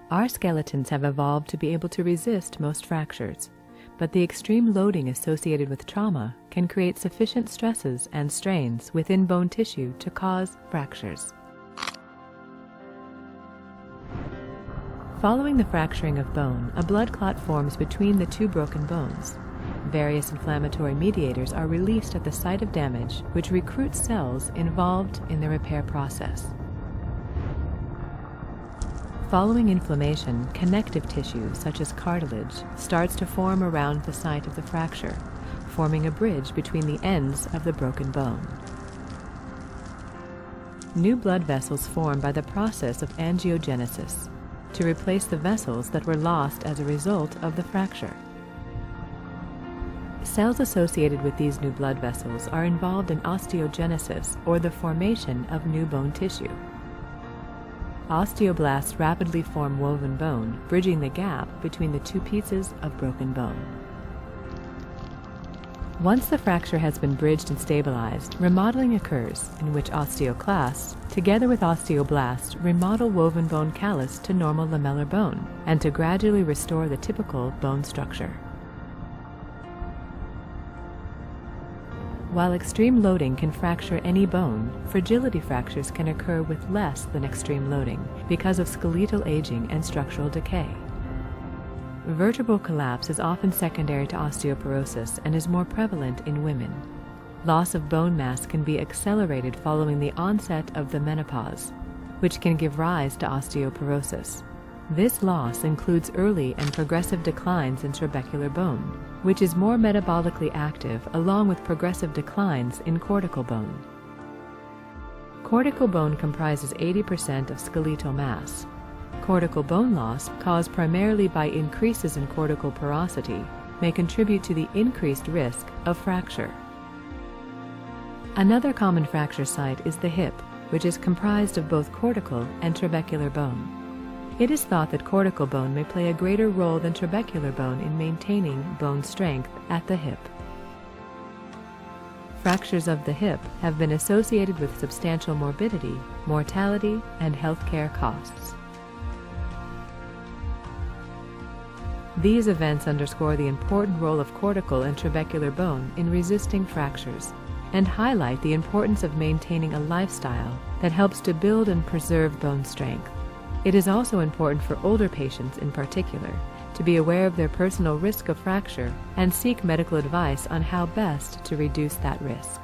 Our skeletons have evolved to be able to resist most fractures, but the extreme loading associated with trauma can create sufficient stresses and strains within bone tissue to cause fractures. Following the fracturing of bone, a blood clot forms between the two broken bones. Various inflammatory mediators are released at the site of damage, which recruits cells involved in the repair process. Following inflammation, connective tissue, such as cartilage, starts to form around the site of the fracture, forming a bridge between the ends of the broken bone. New blood vessels form by the process of angiogenesis to replace the vessels that were lost as a result of the fracture. Cells associated with these new blood vessels are involved in osteogenesis, or the formation of new bone tissue. Osteoblasts rapidly form woven bone, bridging the gap between the two pieces of broken bone. Once the fracture has been bridged and stabilized, remodeling occurs, in which osteoclasts, together with osteoblasts, remodel woven bone callus to normal lamellar bone, and to gradually restore the typical bone structure. While extreme loading can fracture any bone, fragility fractures can occur with less than extreme loading because of skeletal aging and structural decay. Vertebral collapse is often secondary to osteoporosis and is more prevalent in women. Loss of bone mass can be accelerated following the onset of the menopause, which can give rise to osteoporosis. This loss includes early and progressive declines in trabecular bone, which is more metabolically active, along with progressive declines in cortical bone. Cortical bone comprises 80% of skeletal mass. Cortical bone loss, caused primarily by increases in cortical porosity, may contribute to the increased risk of fracture. Another common fracture site is the hip, which is comprised of both cortical and trabecular bone. It is thought that cortical bone may play a greater role than trabecular bone in maintaining bone strength at the hip. Fractures of the hip have been associated with substantial morbidity, mortality, and healthcare costs. These events underscore the important role of cortical and trabecular bone in resisting fractures and highlight the importance of maintaining a lifestyle that helps to build and preserve bone strength. It is also important for older patients in particular to be aware of their personal risk of fracture and seek medical advice on how best to reduce that risk.